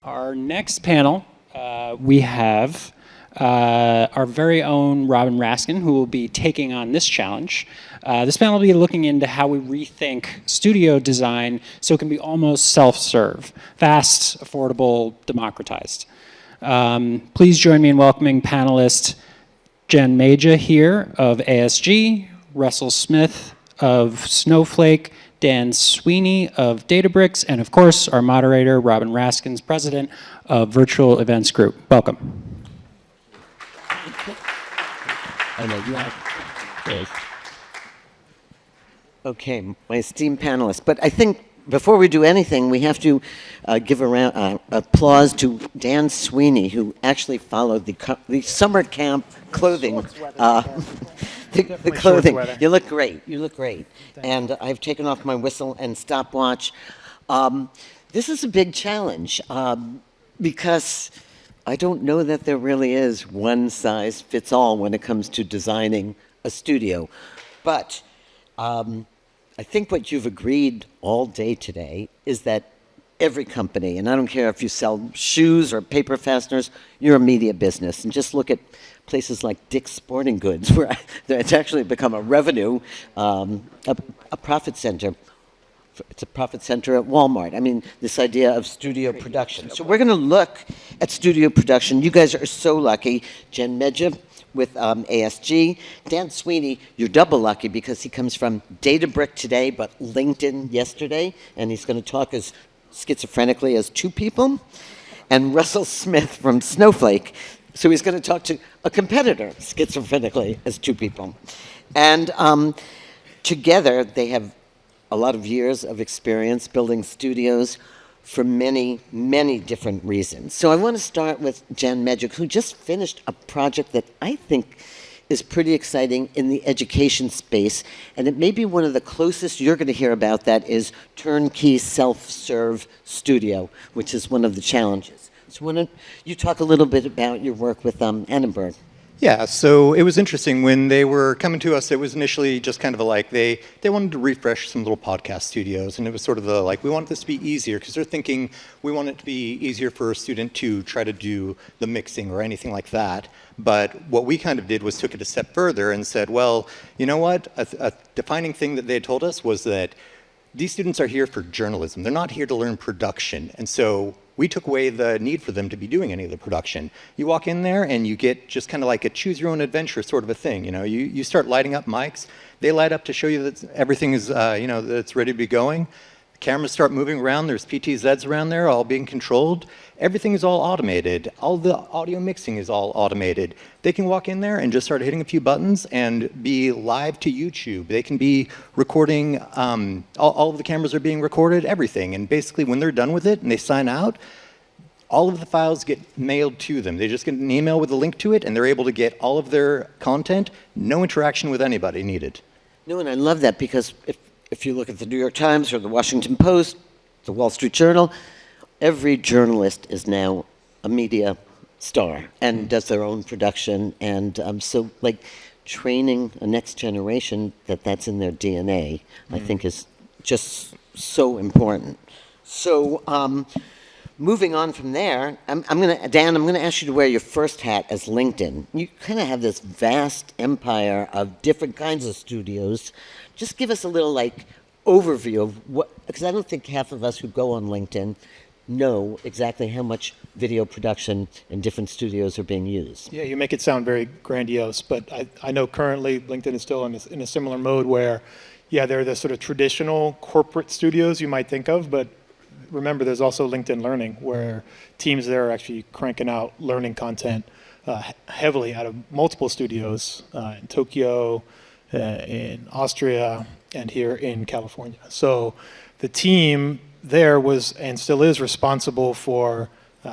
Our next panel, we have our very own Robin Raskin, who will be taking on this challenge. This panel will be looking into how we rethink studio design so it can be almost self-serve, fast, affordable, democratized. Please join me in welcoming panelist Janmeja here of ASG, Russell Smith of Snowflake, Dan Swiney of Databricks, and of course, our moderator, Robin Raskins, president of Virtual Events Group. Welcome. Okay, my esteemed panelists. But I think before we do anything, we have to give a round applause to Dan Swiney, who actually followed the summer camp clothing. The clothing. You look great. You look great. And I've taken off my whistle and stopwatch. This is a big challenge because I don't know that there really is one size fits all when it comes to designing a studio. But I think what you've agreed all day today is that every company, and I don't care if you sell shoes or paper fasteners, you're a media business. And just look at places like Dick's Sporting Goods, where it's actually become a revenue, a profit center. It's a profit center at Walmart. I mean, this idea of studio production. So we're going to look at studio production. You guys are so lucky. Janmeja with ASG. Dan Swiney, you're double lucky because he comes from Databricks today, but LinkedIn yesterday, and he's going to talk as schizophrenically as two people. And Russell Smith from Snowflake, so he's going to talk to a competitor schizophrenically as two people. And together, they have a lot of years of experience building studios for many, many different reasons. So I want to start with Janmeja, who just finished a project that I think is pretty exciting in the education space. And it may be one of the closest you're going to hear about that is turnkey self-serve studio, which is one of the challenges. So why don't you talk a little bit about your work with Annenberg? Yeah, so it was interesting. When they were coming to us, it was initially just kind of a like, they wanted to refresh some little podcast studios, and it was sort of the like, we want this to be easier, because they're thinking we want it to be easier for a student to try to do the mixing or anything like that. But what we kind of did was took it a step further and said, well, you know what? A defining thing that they had told us was that these students are here for journalism. They're not here to learn production. And so we took away the need for them to be doing any of the production. You walk in there and you get just kind of like a choose your own adventure sort of a thing. You know, you start lighting up mics. They light up to show you that everything is, that it's ready to be going. Cameras start moving around. There's PTZs around there all being controlled. Everything is all automated. All the audio mixing is all automated. They can walk in there and just start hitting a few buttons and be live to YouTube. They can be recording, all of the cameras are being recorded, everything. And basically when they're done with it and they sign out, all of the files get mailed to them. They just get an email with a link to it and they're able to get all of their content, no interaction with anybody needed. No, and I love that because if you look at the New York Times or the Washington Post, the Wall Street Journal, every journalist is now a media star and does their own production. And so, like, training a next generation that's in their DNA, I think is just so important. So, moving on from there, Dan, I'm gonna ask you to wear your first hat as LinkedIn. You kind of have this vast empire of different kinds of studios. Just give us a little like overview of what, because I don't think half of us who go on LinkedIn know exactly how much video production in different studios are being used. Yeah, you make it sound very grandiose, but I know currently LinkedIn is still in a similar mode where, yeah, they're the sort of traditional corporate studios you might think of, but remember there's also LinkedIn Learning, where teams there are actually cranking out learning content heavily out of multiple studios in Tokyo, in Austria, and here in California. So the team there was and still is responsible for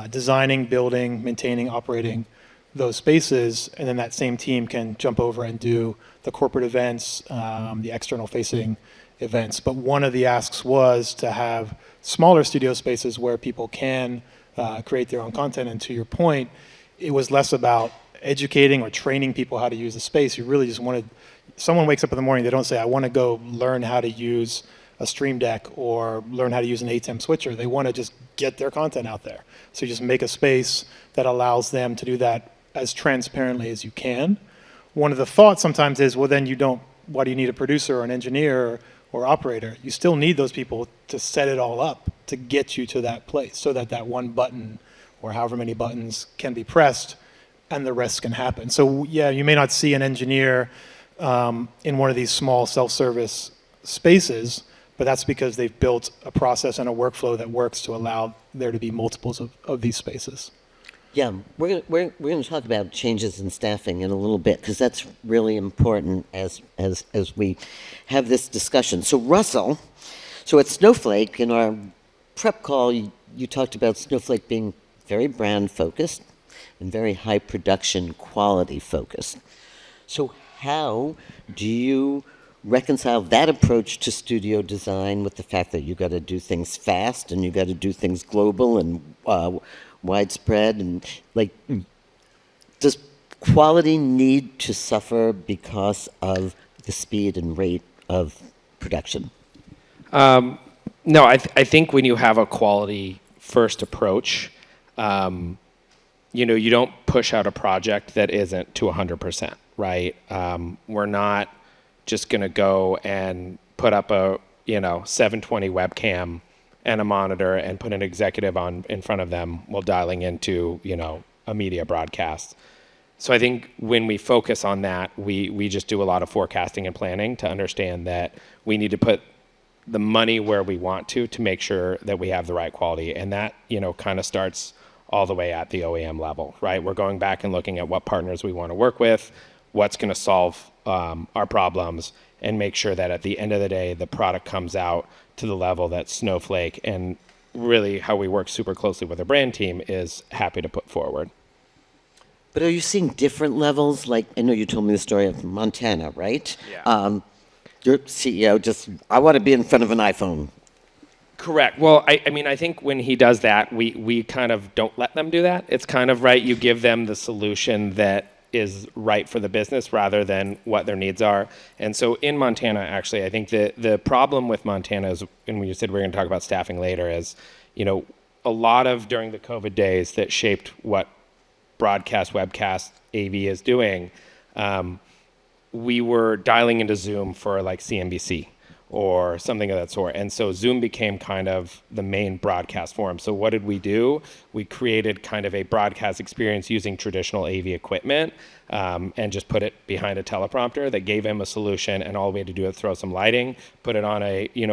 designing, building, maintaining, operating those spaces, and then that same team can jump over and do the corporate events, the external facing events. But one of the asks was to have smaller studio spaces where people can create their own content. And to your point, it was less about educating or training people how to use the space. You really just wanted, someone wakes up in the morning, they don't say, I want to go learn how to use a Stream Deck or learn how to use an ATEM switcher. They want to just get their content out there. So you just make a space that allows them to do that as transparently as you can. One of the thoughts sometimes is, well, then why do you need a producer or an engineer or operator? You still need those people to set it all up to get you to that place so that that one button or however many buttons can be pressed and the rest can happen. So yeah, you may not see an engineer in one of these small self-service spaces, but that's because they've built a process and a workflow that works to allow there to be multiples of these spaces. Yeah, we're going to talk about changes in staffing in a little bit because that's really important as we have this discussion. So Russell, at Snowflake, in our prep call, you talked about Snowflake being very brand focused and very high production quality focused. So how do you reconcile that approach to studio design with the fact that you got to do things fast and you got to do things global and widespread, and does quality need to suffer because of the speed and rate of production? No, I think when you have a quality first approach, you don't push out a project that isn't to 100%, right? We're not just going to go and put up a 720 webcam and a monitor and put an executive in front of them while dialing into a media broadcast. So I think when we focus on that, we just do a lot of forecasting and planning to understand that we need to put the money where we want to make sure that we have the right quality. And that kind of starts all the way at the OEM level, right? We're going back and looking at what partners we want to work with, what's going to solve our problems, and make sure that at the end of the day, the product comes out to the level that Snowflake, and really how we work super closely with the brand team, is happy to put forward. But are you seeing different levels? Like, I know you told me the story of Montana, right? Yeah. Your CEO I want to be in front of an iPhone. Correct. Well, I think when he does that, we kind of don't let them do that. It's kind of right. You give them the solution that is right for the business rather than what their needs are. And so in Montana, actually, I think the problem with Montana is, and when you said we're going to talk about staffing later, is, a lot of during the COVID days that shaped what broadcast, webcast, AV is doing, we were dialing into Zoom for like CNBC or something of that sort. And so Zoom became kind of the main broadcast forum. So what did we do? We created kind of a broadcast experience using traditional AV equipment and just put it behind a teleprompter that gave him a solution. And all we had to do was throw some lighting, put it on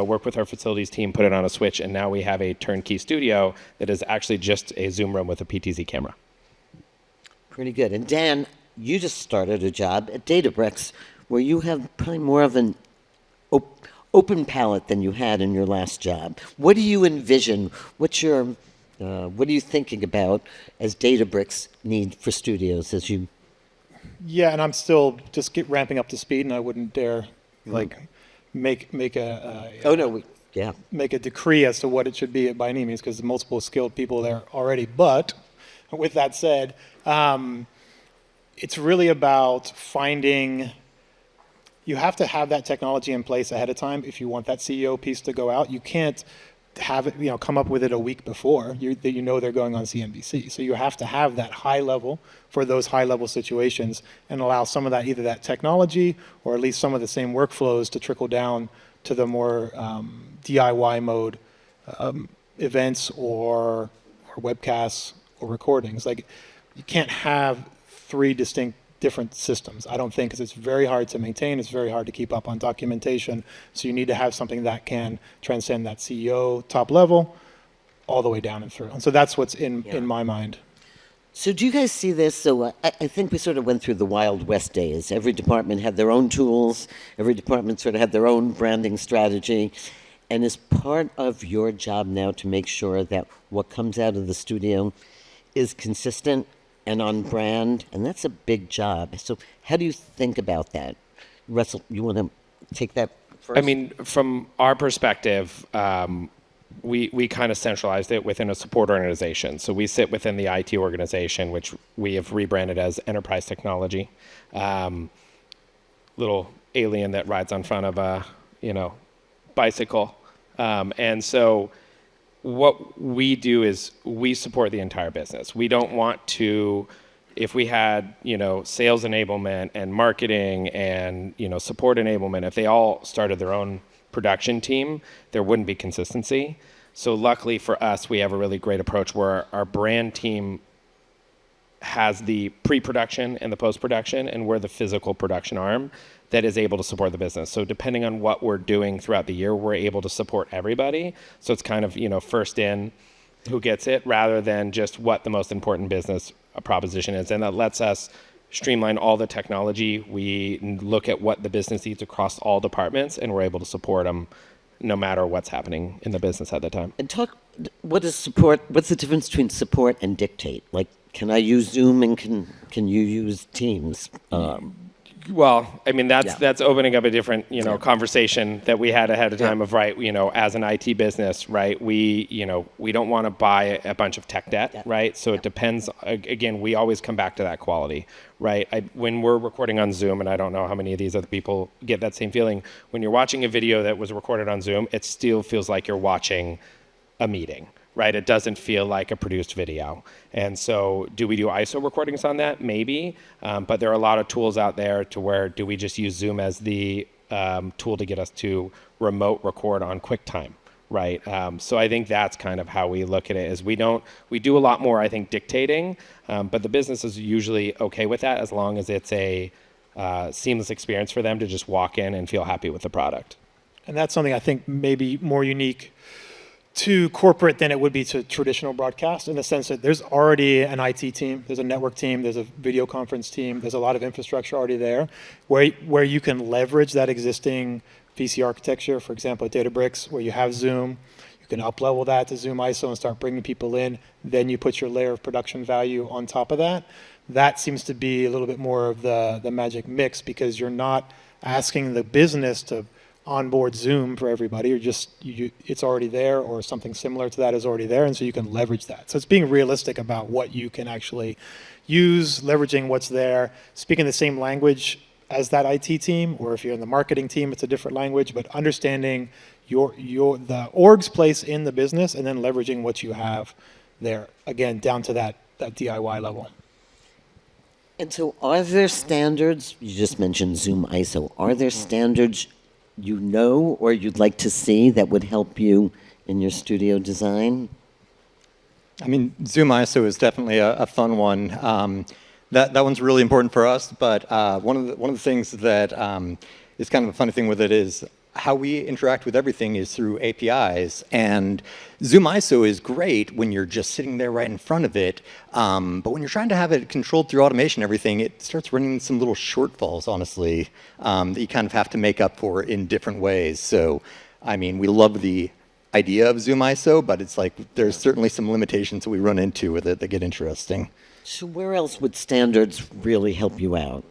work with our facilities team, put it on a switch. And now we have a turnkey studio that is actually just a Zoom room with a PTZ camera. Pretty good. And Dan, you just started a job at Databricks where you have probably more of an open palette than you had in your last job. What do you envision? What are you thinking about as Databricks need for studios as you? Yeah, and I'm still just ramping up to speed, and I wouldn't dare make a make a decree as to what it should be by any means, because there's multiple skilled people there already. But with that said, it's really about finding. You have to have that technology in place ahead of time if you want that CEO piece to go out. You can't have it, come up with it a week before they're going on CNBC. So you have to have that high level for those high level situations and allow some of that, either that technology or at least some of the same workflows to trickle down to the more DIY mode events or webcasts or recordings. Like, you can't have three distinct different systems, I don't think, because it's very hard to maintain. It's very hard to keep up on documentation. So you need to have something that can transcend that CEO top level all the way down and through. And so that's what's in my mind. So do you guys see this? So I think we sort of went through the Wild West days. Every department had their own tools. Every department sort of had their own branding strategy. And is part of your job now to make sure that what comes out of the studio is consistent and on brand? And that's a big job. So how do you think about that? Russell, you want to take that first? I mean, from our perspective, we kind of centralized it within a support organization. So we sit within the IT organization, which we have rebranded as Enterprise Technology. Little alien that rides on front of a, bicycle. And so what we do is we support the entire business. We don't want to, if we had, sales enablement and marketing and, support enablement, if they all started their own production team, there wouldn't be consistency. So luckily for us, we have a really great approach where our brand team has the pre-production and the post-production, and we're the physical production arm that is able to support the business. So depending on what we're doing throughout the year, we're able to support everybody. So it's kind of, first in, who gets it, rather than just what the most important business proposition is. And that lets us streamline all the technology. We look at what the business needs across all departments, and we're able to support them no matter what's happening in the business at the time. And what is support? What's the difference between support and dictate? Like, can I use Zoom and can you use Teams? Well, I mean, that's Yeah. opening up a different, conversation that we had ahead of time of, right, as an IT business, right, we don't want to buy a bunch of tech debt, right? So it depends. Again, we always come back to that quality, right? When we're recording on Zoom, and I don't know how many of these other people get that same feeling, when you're watching a video that was recorded on Zoom, it still feels like you're watching a meeting, right? It doesn't feel like a produced video. And so do we do ISO recordings on that? Maybe. But there are a lot of tools out there to where do we just use Zoom as the tool to get us to remote record on QuickTime, right? So I think that's kind of how we look at it is we do a lot more, I think, dictating, but the business is usually okay with that as long as it's a seamless experience for them to just walk in and feel happy with the product. And that's something I think maybe more unique to corporate than it would be to traditional broadcast, in the sense that there's already an IT team, there's a network team, there's a video conference team, there's a lot of infrastructure already there, where you can leverage that existing VC architecture. For example, at Databricks, where you have Zoom, you can up-level that to Zoom ISO and start bringing people in. Then you put your layer of production value on top of that. That seems to be a little bit more of the magic mix, because you're not asking the business to onboard Zoom for everybody, or it's already there, or something similar to that is already there, and so you can leverage that. So it's being realistic about what you can actually use, leveraging what's there, speaking the same language as that IT team, or if you're in the marketing team, it's a different language, but understanding the org's place in the business, and then leveraging what you have there, again, down to that DIY level. And so are there standards, you just mentioned Zoom ISO, are there standards or you'd like to see that would help you in your studio design? I mean, Zoom ISO is definitely a fun one. That one's really important for us, but one of the things that is kind of a funny thing with it is how we interact with everything is through APIs, and Zoom ISO is great when you're just sitting there right in front of it, but when you're trying to have it controlled through automation and everything, it starts running some little shortfalls, honestly, that you kind of have to make up for in different ways. So, I mean, we love the idea of Zoom ISO, but it's like there's certainly some limitations that we run into with it that get interesting. So where else would standards really help you out?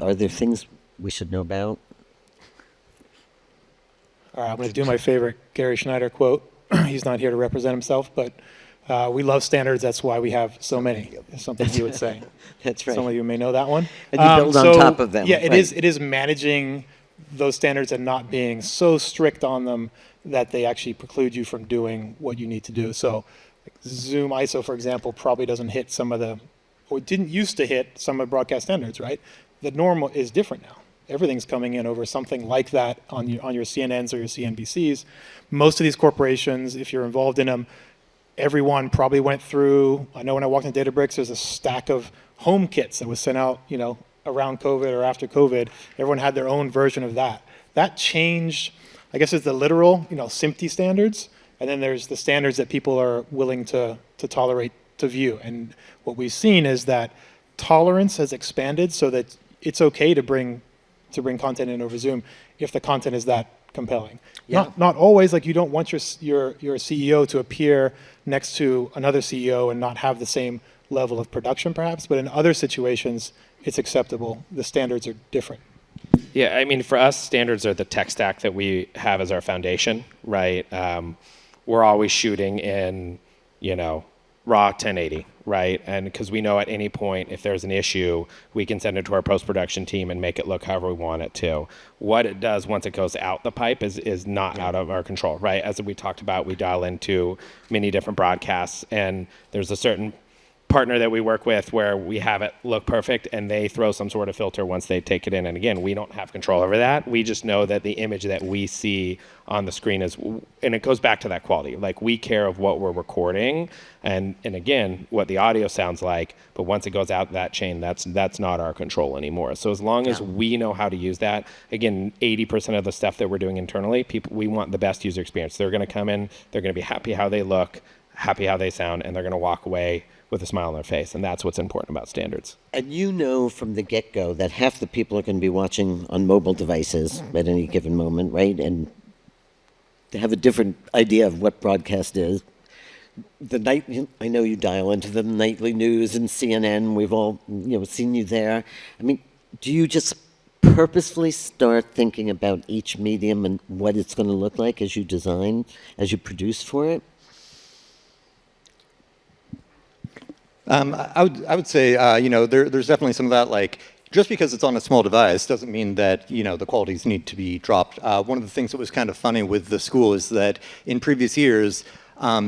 Are there things we should know about? All right, I'm going to do my favorite Gary Schneider quote. He's not here to represent himself, but we love standards. That's why we have so many. It's something he would say. That's right. Some of you may know that one. And you build on top of them. Yeah, it right. is managing those standards and not being so strict on them that they actually preclude you from doing what you need to do. So Zoom ISO, for example, probably doesn't hit or didn't used to hit some of broadcast standards, right? The normal is different now. Everything's coming in over something like that on your CNNs or your CNBCs. Most of these corporations, if you're involved in them, everyone probably went through. I know when I walked in Databricks, there's a stack of home kits that was sent out, around COVID or after COVID. Everyone had their own version of that. That changed. I guess it's the literal, SMPTE standards, and then there's the standards that people are willing to tolerate to view. And what we've seen is that tolerance has expanded so that it's okay to bring content in over Zoom if the content is that compelling. Yeah. Not always. Like, you don't want your CEO to appear next to another CEO and not have the same level of production, perhaps. But in other situations, it's acceptable. The standards are different. Yeah, I mean, for us, standards are the tech stack that we have as our foundation, right? We're always shooting in, RAW 1080, right? And because we know at any point, if there's an issue, we can send it to our post-production team and make it look however we want it to. What it does once it goes out the pipe is not out of our control, right? As we talked about, we dial into many different broadcasts, and there's a certain partner that we work with where we have it look perfect and they throw some sort of filter once they take it in. And again, we don't have control over that. We just know that the image that we see on the screen is, and it goes back to that quality. Like, we care of what we're recording and again, what the audio sounds like, but once it goes out that chain, that's not our control anymore. So as long as we know how to use that, again, 80% of the stuff that we're doing internally, we want the best user experience. They're going to come in, they're going to be happy how they look, happy how they sound, and they're going to walk away with a smile on their face, and that's what's important about standards. And you know from the get-go that half the people are going to be watching on mobile devices at any given moment, right? And they have a different idea of what broadcast is. I know you dial into the nightly news and CNN. We've all seen you there. I mean, do you just purposefully start thinking about each medium and what it's going to look like as you design, as you produce for it? I would say, there's definitely some of that, like, just because it's on a small device doesn't mean that, the qualities need to be dropped. One of the things that was kind of funny with the school is that in previous years,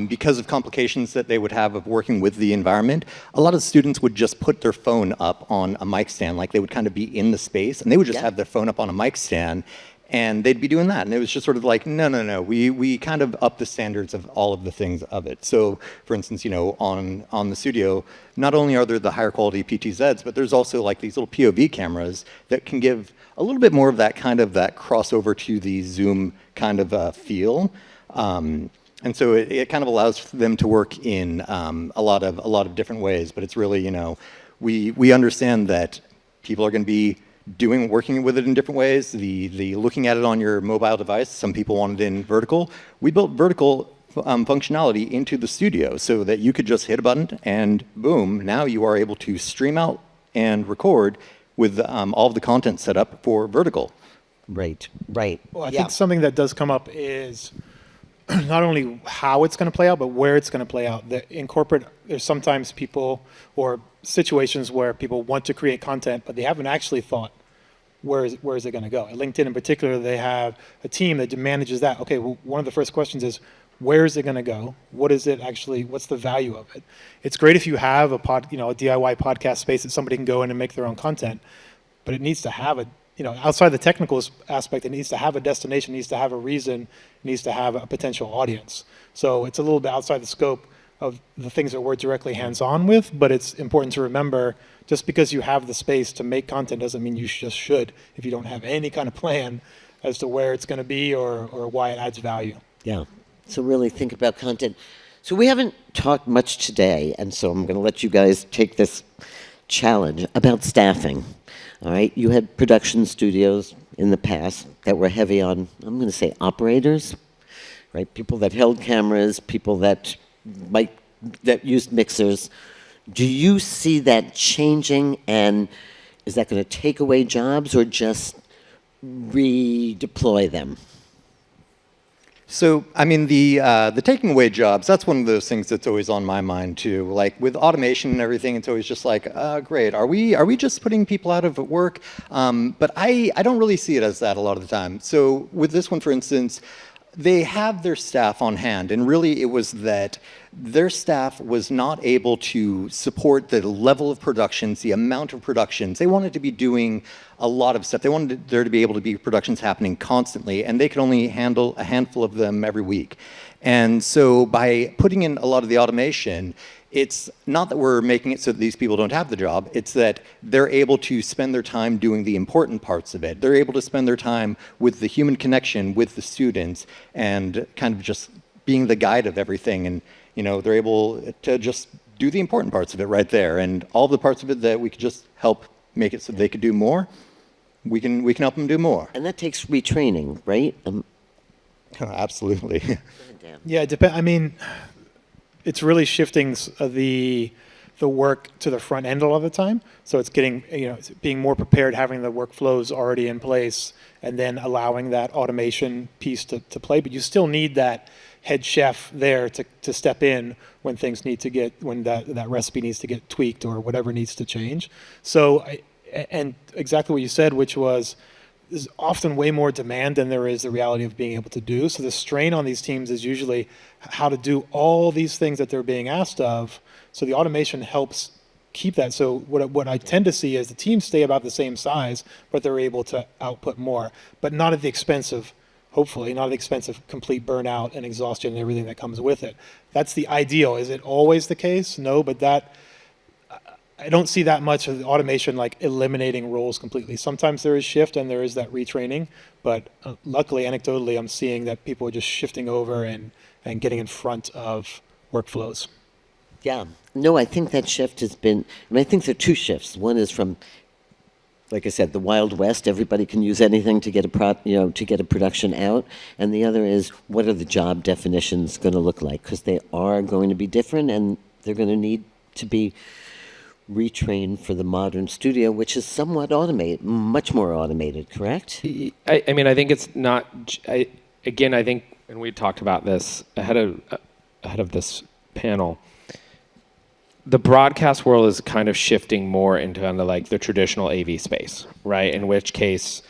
because of complications that they would have of working with the environment, a lot of students would just put their phone up on a mic stand, like they would kind of be in the space, and they would just have their phone up on a mic stand, and they'd be doing that. And it was just sort of like, no. We kind of up the standards of all of the things of it. So, for instance, on the studio, not only are there the higher quality PTZs, but there's also like these little POV cameras that can give a little bit more of that kind of that crossover to the Zoom kind of feel. And so it kind of allows them to work in a lot of different ways. But it's really, we understand that people are going to be working with it in different ways. The looking at it on your mobile device, some people want it in vertical. We built vertical functionality into the studio so that you could just hit a button and boom, now you are able to stream out and record with all of the content set up for vertical. Right. Well, I think something that does come up is not only how it's going to play out, but where it's going to play out. In corporate, there's sometimes people or situations where people want to create content, but they haven't actually thought, where is it going to go? At LinkedIn in particular, they have a team that manages that. Okay, well, one of the first questions is, where is it going to go? What's the value of it? It's great if you have a DIY podcast space that somebody can go in and make their own content, but it needs to have outside the technical aspect, it needs to have a destination, it needs to have a reason, it needs to have a potential audience. So it's a little bit outside the scope of the things that we're directly hands-on with, but it's important to remember, just because you have the space to make content doesn't mean you just should if you don't have any kind of plan as to where it's going to be or why it adds value. Yeah. So really think about content. So we haven't talked much today, and so I'm going to let you guys take this challenge about staffing. All right, you had production studios in the past that were heavy on, I'm going to say, operators, right? People that held cameras, people that used mixers. Do you see that changing, and is that going to take away jobs or just redeploy them? So, I mean, the taking away jobs, that's one of those things that's always on my mind too. Like with automation and everything, it's always just like, great, are we just putting people out of work? But I don't really see it as that a lot of the time. So with this one, for instance, they have their staff on hand, and really it was that their staff was not able to support the level of productions, the amount of productions. They wanted to be doing a lot of stuff. They wanted there to be able to be productions happening constantly, and they could only handle a handful of them every week. And so by putting in a lot of the automation, it's not that we're making it so that these people don't have the job, it's that they're able to spend their time doing the important parts of it. They're able to spend their time with the human connection with the students and kind of just being the guide of everything. And, they're able to just do the important parts of it right there. And all the parts of it that we could just help make it so they could do more, we can help them do more. And that takes retraining, right? Absolutely. Yeah, it depends. I mean, it's really shifting the work to the front end a lot of the time. So it's getting, being more prepared, having the workflows already in place, and then allowing that automation piece to play. But you still need that head chef there to step in when things need to get, when that recipe needs to get tweaked or whatever needs to change. So, and exactly what you said, which was, there's often way more demand than there is the reality of being able to do. So the strain on these teams is usually how to do all these things that they're being asked of. So the automation helps keep that. So what I tend to see is the teams stay about the same size, but they're able to output more, but not at the expense of, hopefully, not at the expense of complete burnout and exhaustion and everything that comes with it. That's the ideal. Is it always the case? No, but I don't see that much of the automation like eliminating roles completely. Sometimes there is shift and there is that retraining, but luckily, anecdotally, I'm seeing that people are just shifting over and getting in front of workflows. Yeah. No, I think that shift has been, I think there are two shifts. One is from, like I said, the Wild West. Everybody can use anything to get to get a production out. And the other is, what are the job definitions going to look like? Because they are going to be different, and they're going to need to be retrained for the modern studio, which is somewhat automated, much more automated, correct? I mean, I think it's not. I think, and we talked about this ahead of this panel. The broadcast world is kind of shifting more into kind of like the traditional AV space, right? In which case,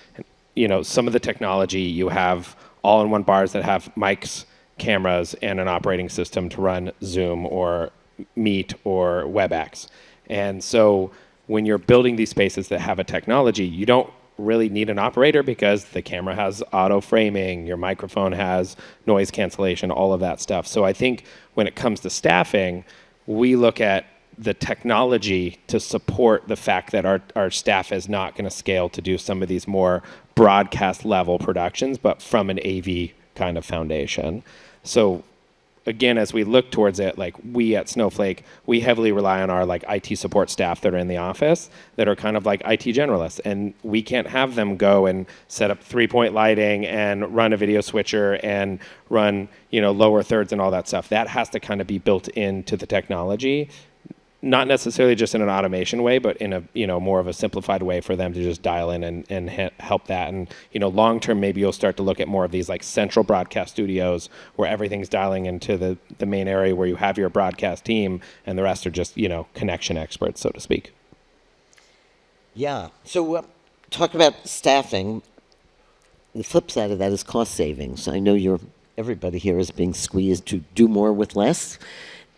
some of the technology you have all-in-one bars that have mics, cameras, and an operating system to run Zoom or Meet or WebEx. And so when you're building these spaces that have a technology, you don't really need an operator because the camera has auto framing, your microphone has noise cancellation, all of that stuff. So I think when it comes to staffing, we look at the technology to support the fact that our staff is not going to scale to do some of these more broadcast level productions, but from an AV kind of foundation. So again, as we look towards it, like we at Snowflake, we heavily rely on our like IT support staff that are in the office that are kind of like IT generalists. And we can't have them go and set up 3-point lighting and run a video switcher and run, lower thirds and all that stuff. That has to kind of be built into the technology, not necessarily just in an automation way, but in a, more of a simplified way for them to just dial in and help that. And, long term, maybe you'll start to look at more of these like central broadcast studios where everything's dialing into the main area where you have your broadcast team and the rest are just, connection experts, so to speak. Yeah. So talk about staffing. The flip side of that is cost savings. I know everybody here is being squeezed to do more with less.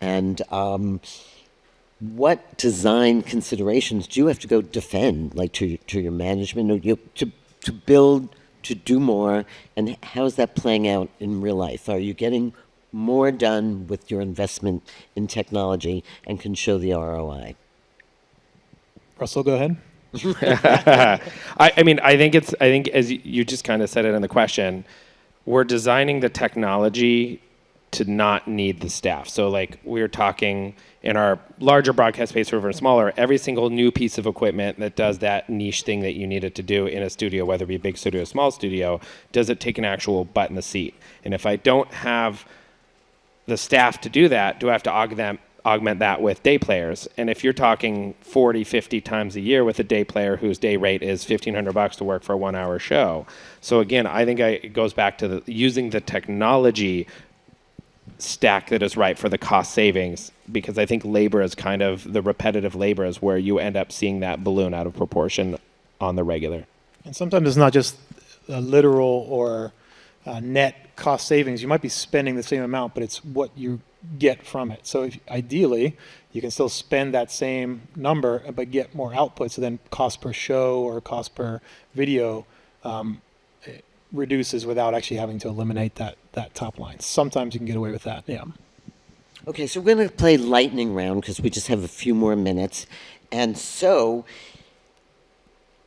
And what design considerations do you have to go defend, like to your management, or to build, to do more, and how is that playing out in real life? Are you getting more done with your investment in technology and can show the ROI? Russell, go ahead. I think as you just kind of said it in the question, we're designing the technology to not need the staff. So like we're talking in our larger broadcast space or smaller, every single new piece of equipment that does that niche thing that you need it to do in a studio, whether it be a big studio or small studio, does it take an actual butt in the seat? And if I don't have the staff to do that, do I have to augment that with day players? And if you're talking 40, 50 times a year with a day player whose day rate is $1,500 to work for a 1-hour show. So again, I think it goes back to using the technology stack that is right for the cost savings, because I think labor is kind of the repetitive labor is where you end up seeing that balloon out of proportion on the regular. And sometimes it's not just a literal or net cost savings. You might be spending the same amount, but it's what you get from it. So ideally, you can still spend that same number, but get more output. So then cost per show or cost per video reduces without actually having to eliminate that top line. Sometimes you can get away with that, yeah. Okay, so we're going to play lightning round because we just have a few more minutes. And so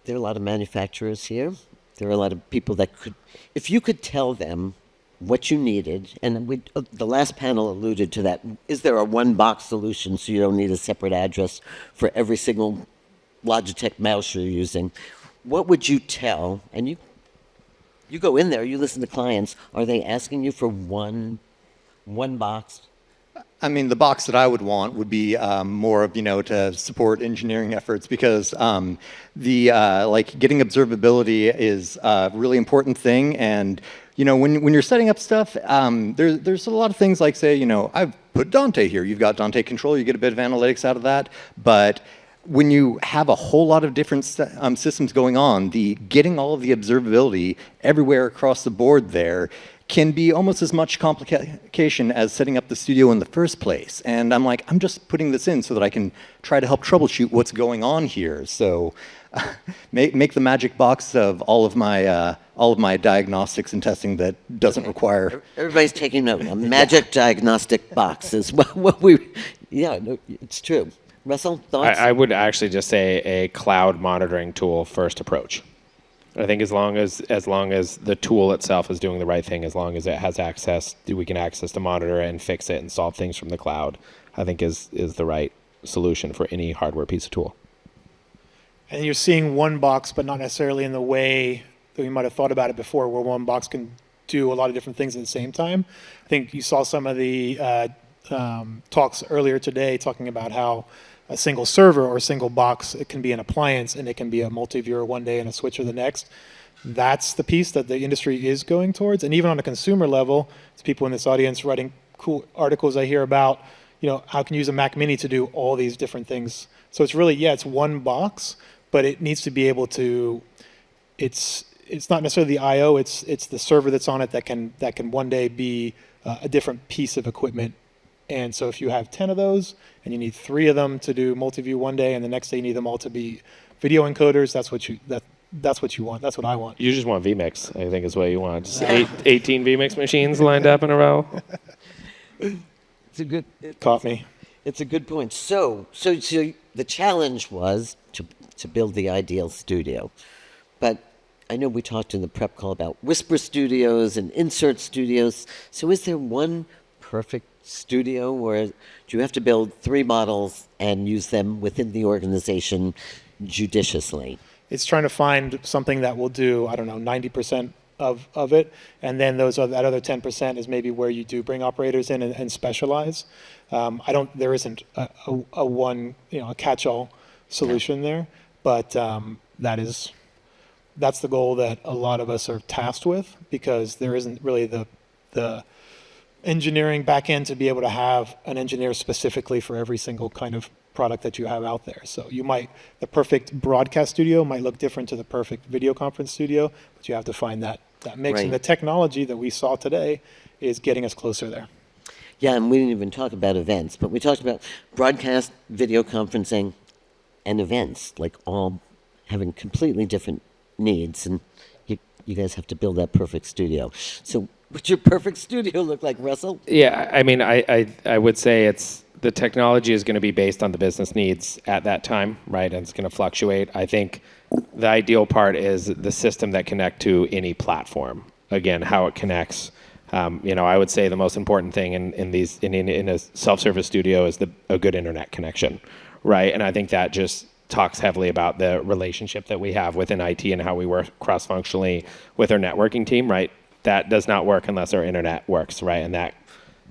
there are a lot of manufacturers here. There are a lot of people that could, if you could tell them what you needed, and the last panel alluded to that, is there a one-box solution so you don't need a separate address for every single Logitech mouse you're using? What would you tell, and you go in there, you listen to clients, are they asking you for one box? I mean, the box that I would want would be more of, to support engineering efforts, because getting observability is a really important thing, and when you're setting up stuff, there's a lot of things like, say, I've put Dante here. You've got Dante Control. You get a bit of analytics out of that. But when you have a whole lot of different systems going on, getting all of the observability everywhere across the board there can be almost as much complication as setting up the studio in the first place. And I'm just putting this in so that I can try to help troubleshoot what's going on here. So make the magic box of all of my diagnostics and testing that doesn't require. Everybody's taking note. A magic diagnostic box is what we. Yeah, no, it's true. Russell, thoughts? I would actually just say a cloud monitoring tool first approach. I think as long as the tool itself is doing the right thing, as long as it has access, we can access to monitor it and fix it and solve things from the cloud, I think is the right solution for any hardware piece of tool. And you're seeing one box, but not necessarily in the way that we might have thought about it before, where one box can do a lot of different things at the same time. I think you saw some of the talks earlier today talking about how a single server or a single box, it can be an appliance and it can be a multi-viewer one day and a switcher the next. That's the piece that the industry is going towards. And even on a consumer level, there's people in this audience writing cool articles I hear about, how can you use a Mac Mini to do all these different things. So it's really, it's one box, but it needs to be able to, it's not necessarily the I/O, it's the server that's on it that can one day be a different piece of equipment. And so if you have 10 of those and you need 3 of them to do multi-view one day and the next day you need them all to be video encoders, that's what you want. That's what I want. You just want vMix, I think is what you want. Just 18 vMix machines lined up in a row. It's a good. Caught me. It's a good point. So the challenge was to build the ideal studio, but I know we talked in the prep call about whisper studios and insert studios. So is there one perfect studio, or do you have to build 3 models and use them within the organization judiciously? It's trying to find something that will do, 90% of it, and then that other 10% is maybe where you do bring operators in and specialize. There isn't a one, a catch-all solution there, but that's the goal that a lot of us are tasked with, because there isn't really the engineering back end to be able to have an engineer specifically for every single kind of product that you have out there. So the perfect broadcast studio might look different to the perfect video conference studio, but you have to find that mix. Right. And the technology that we saw today is getting us closer there. Yeah, and we didn't even talk about events, but we talked about broadcast, video conferencing, and events, all having completely different needs, and you guys have to build that perfect studio. So what's your perfect studio look like, Russell? Yeah, I would say the technology is going to be based on the business needs at that time, right? And it's going to fluctuate. I think the ideal part is the system that connect to any platform. Again, how it connects. I would say the most important thing in a self-service studio is a good internet connection, right? And I think that just talks heavily about the relationship that we have within IT and how we work cross-functionally with our networking team, right? That does not work unless our internet works, right? And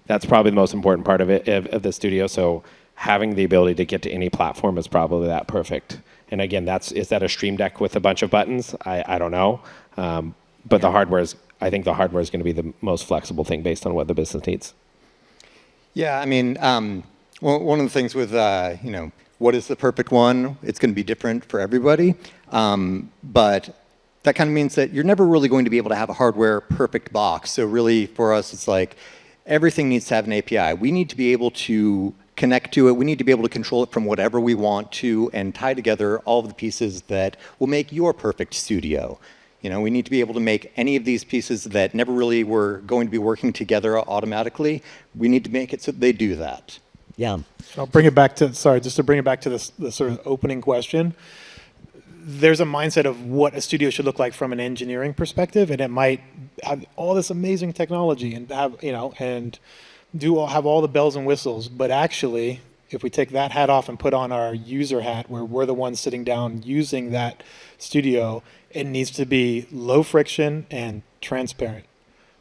that's probably the most important part of it, of the studio. So having the ability to get to any platform is probably that perfect. And again, is that a Stream Deck with a bunch of buttons? I don't know. But I think the hardware is going to be the most flexible thing based on what the business needs. Yeah, one of the things with, what is the perfect one? It's going to be different for everybody. But that kind of means that you're never really going to be able to have a hardware perfect box. So really, for us, it's everything needs to have an API. We need to be able to connect to it. We need to be able to control it from whatever we want to and tie together all of the pieces that will make your perfect studio. We need to be able to make any of these pieces that never really were going to be working together automatically. We need to make it so they do that. Yeah. I'll bring it back to, just to bring it back to the sort of opening question. There's a mindset of what a studio should look like from an engineering perspective, and it might have all this amazing technology and have have all the bells and whistles. But actually, if we take that hat off and put on our user hat, where we're the ones sitting down using that studio, it needs to be low friction and transparent.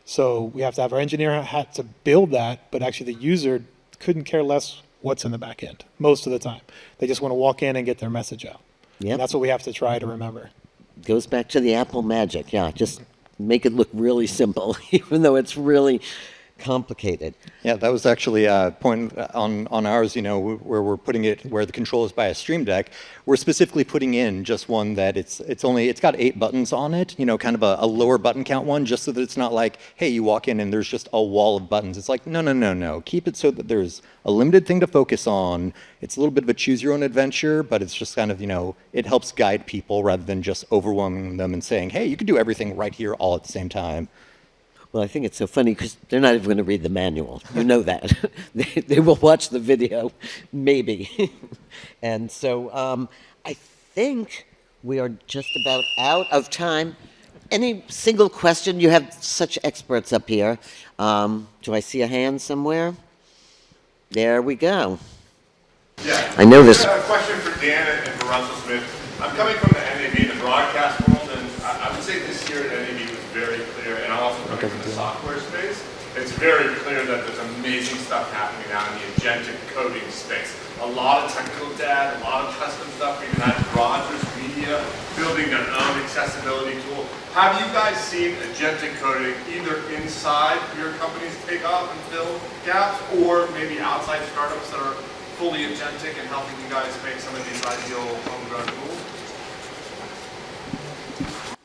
So we have to have our engineer hat to build that, but actually the user couldn't care less what's in the back end most of the time. They just want to walk in and get their message out. Yep. And that's what we have to try to remember. Goes back to the Apple magic. Yeah, just make it look really simple, even though it's really complicated. Yeah, that was actually a point on ours, where we're putting it where the control is by a Stream Deck. We're specifically putting in just one that it's got 8 buttons on it, kind of a lower button count one, just so that it's not like, hey, you walk in and there's just a wall of buttons. It's like, no. Keep it so that there's a limited thing to focus on. It's a little bit of a choose your own adventure, but it's just kind of, it helps guide people rather than just overwhelming them and saying, hey, you can do everything right here all at the same time. Well, I think it's so funny because they're not even going to read the manual. You know that. They will watch the video, maybe. And so I think we are just about out of time. Any single question? You have such experts up here. Do I see a hand somewhere? There we go. Yeah. I know this. I have a question for Dan and for Russell Smith. I'm coming from the NAB, the broadcast world, and I would say this year at NAB was very clear, and I'm also coming from the software space. It's very clear that there's amazing stuff happening now in the agentic coding space. A lot of technical debt, a lot of custom stuff. We even had Rogers Media building their own accessibility tool. Have you guys seen agentic coding either inside your companies take off and fill gaps, or maybe outside startups that are fully agentic and helping you guys make some of these ideal homegrown tools?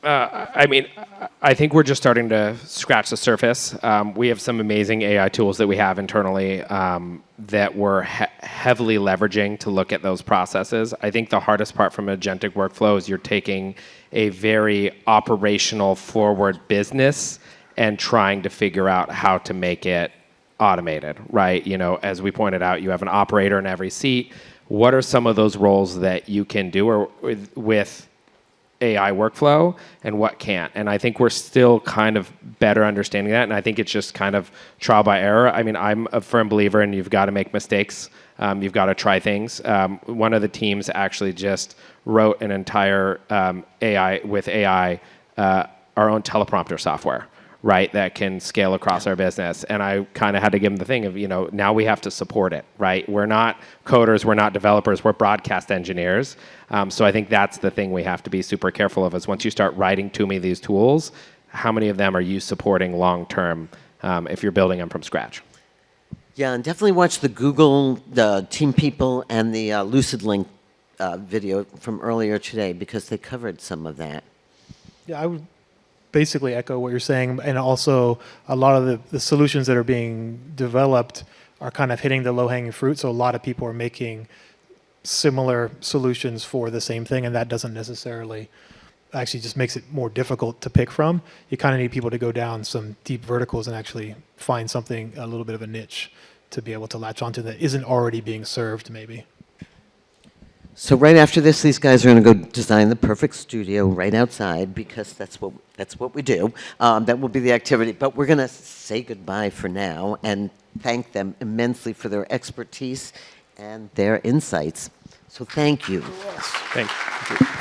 I think we're just starting to scratch the surface. We have some amazing AI tools that we have internally that we're heavily leveraging to look at those processes. I think the hardest part from agentic workflow is you're taking a very operational forward business and trying to figure out how to make it automated, right? As we pointed out, you have an operator in every seat. What are some of those roles that you can do with AI workflow and what can't? And I think we're still kind of better understanding that. And I think it's just kind of trial by error. I'm a firm believer in you've got to make mistakes. You've got to try things. One of the teams actually just wrote an entire AI, our own teleprompter software, right, that can scale across our business. And I kind of had to give them the thing of, now we have to support it, right? We're not coders, we're not developers, we're broadcast engineers. So I think that's the thing we have to be super careful of is once you start writing to me these tools, how many of them are you supporting long-term if you're building them from scratch? Yeah, and definitely watch the Google, the Team People, and the LucidLink video from earlier today because they covered some of that. Yeah, I would basically echo what you're saying, and also a lot of the solutions that are being developed are kind of hitting the low-hanging fruit, so a lot of people are making similar solutions for the same thing, and that doesn't necessarily actually just makes it more difficult to pick from. You kind of need people to go down some deep verticals and actually find something, a little bit of a niche to be able to latch onto that isn't already being served maybe. So right after this, these guys are going to go design the perfect studio right outside because that's what we do. That will be the activity. But we're going to say goodbye for now and thank them immensely for their expertise and their insights. So thank you. Thanks.